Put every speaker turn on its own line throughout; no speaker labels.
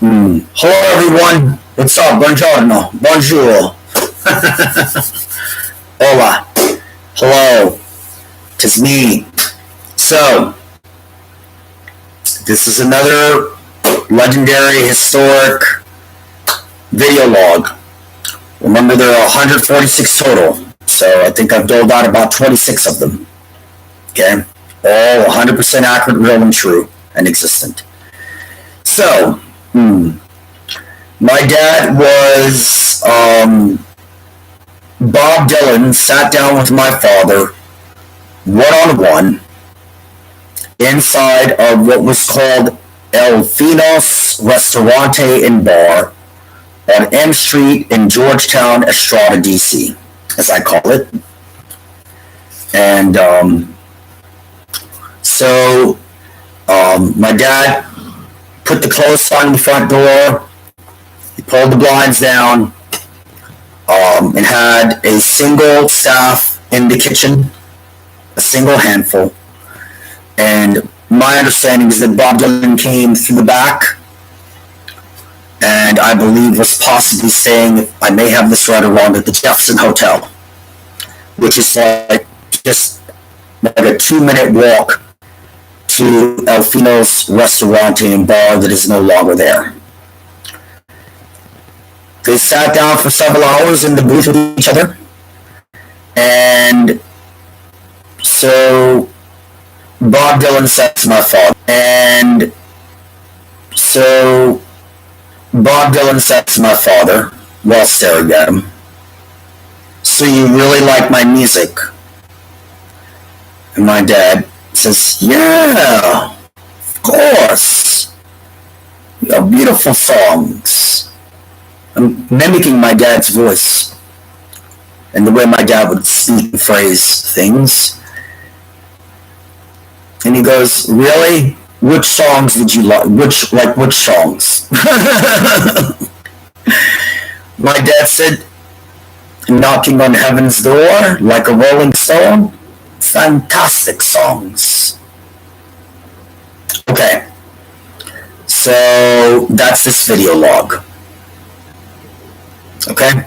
Hello, everyone. What's up? Buongiorno. Bonjour. Hola. Hello. 'Tis me. So, this is another legendary, historic video log. Remember, there are 146 total, so I think I've doled out about 26 of them. Okay? All 100% accurate, real, and true, and existent. So, my dad was, Bob Dylan sat down with my father, one-on-one, inside of what was called El Finos Restaurante and Bar on M Street in Georgetown, Estrada, DC, as I call it. And, my dad put the clothes on the front door, he pulled the blinds down, and had a single staff in the kitchen, a single handful. And my understanding is that Bob Dylan came through the back, and I believe was possibly staying, I may have this right or wrong, at the Jefferson Hotel, which is just like a 2-minute walk to El Finos Restaurante and Bar that is no longer there. They sat down for several hours in the booth with each other, and so Bob Dylan said to my father, while staring at him, "So you really like my music?" And my dad says, "Yeah, of course. You have beautiful songs." I'm mimicking my dad's voice and the way my dad would speak and phrase things. And he goes, "Really? Which songs did you like? Which songs?" My dad said, "Knocking on Heaven's Door," Like a Rolling Stone. Fantastic songs. Okay. So that's this video log. Okay?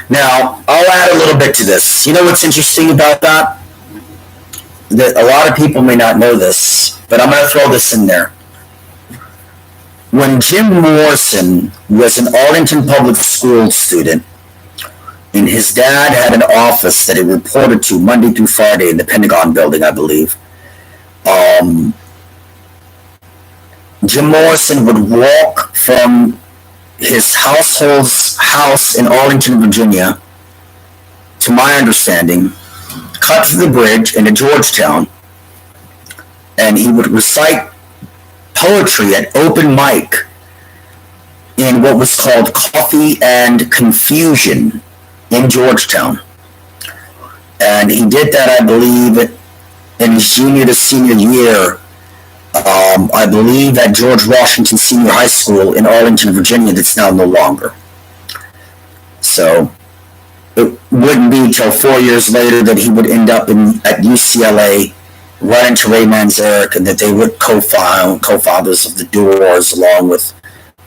Now, I'll add a little bit to this. You know what's interesting about that? That a lot of people may not know this, but I'm going to throw this in there. When Jim Morrison was an Arlington public school student, and his dad had an office that he reported to Monday through Friday in the Pentagon building, I believe, Jim Morrison would walk from his household's house in Arlington, Virginia, to my understanding, cut through the bridge into Georgetown, and he would recite poetry at open mic in what was called Coffee and Confusion in Georgetown. And he did that, I believe, in his junior to senior year, I believe at George Washington Senior High School in Arlington, Virginia, that's now no longer. So it wouldn't be till 4 years later that he would end up at UCLA, run into Ray Manzarek, and that they would co-founders of the Doors, along with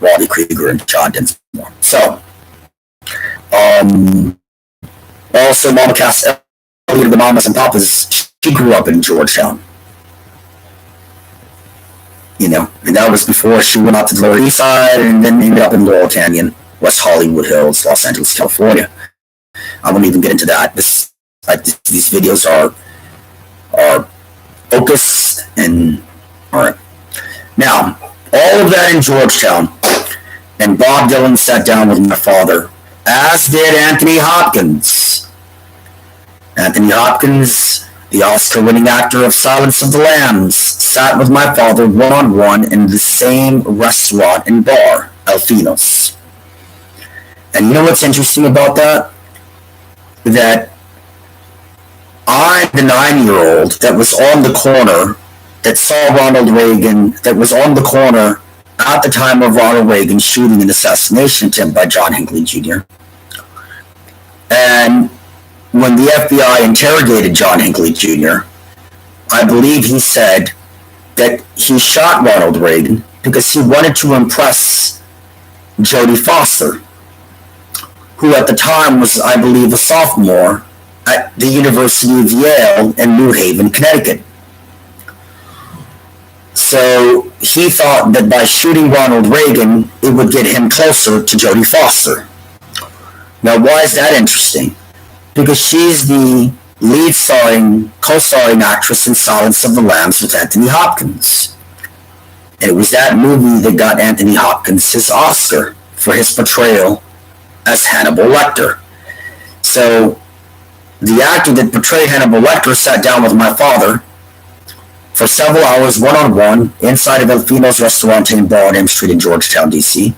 Roddy Krieger and John Densmore. So, also Mama Cass Elliott of the Mamas and Papas, she grew up in Georgetown. You know, and that was before she went out to the Lower East Side and then ended up in Laurel Canyon, West Hollywood Hills, Los Angeles, California. I won't even get into that. These videos are focused and all right. Now, all of that in Georgetown, and Bob Dylan sat down with my father, as did Anthony Hopkins. Anthony Hopkins, the Oscar-winning actor of Silence of the Lambs, sat with my father one-on-one in the same restaurant and bar, El Finos. And you know what's interesting about that? That I'm the 9-year-old that was on the corner, that saw Ronald Reagan, that was on the corner at the time of Ronald Reagan's shooting and assassination attempt by John Hinckley Jr. And when the FBI interrogated John Hinckley Jr., I believe he said that he shot Ronald Reagan because he wanted to impress Jodie Foster, who at the time was, I believe, a sophomore at the University of Yale in New Haven, Connecticut. So he thought that by shooting Ronald Reagan, it would get him closer to Jodie Foster. Now, why is that interesting? Because she's the lead co-starring actress in Silence of the Lambs with Anthony Hopkins. And it was that movie that got Anthony Hopkins his Oscar for his portrayal as Hannibal Lecter. So the actor that portrayed Hannibal Lecter sat down with my father for several hours one-on-one inside of El Finos restaurant and bar on M Street in Georgetown, D.C.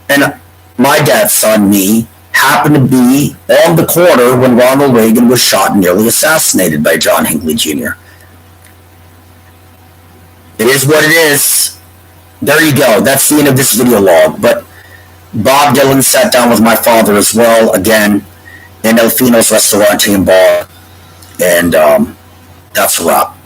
And my dad saw me happened to be on the corner when Ronald Reagan was shot and nearly assassinated by John Hinckley Jr. It is what it is. There you go. That's the end of this video log. But Bob Dylan sat down with my father as well, again, in El Finos restaurant and bar. And that's a wrap.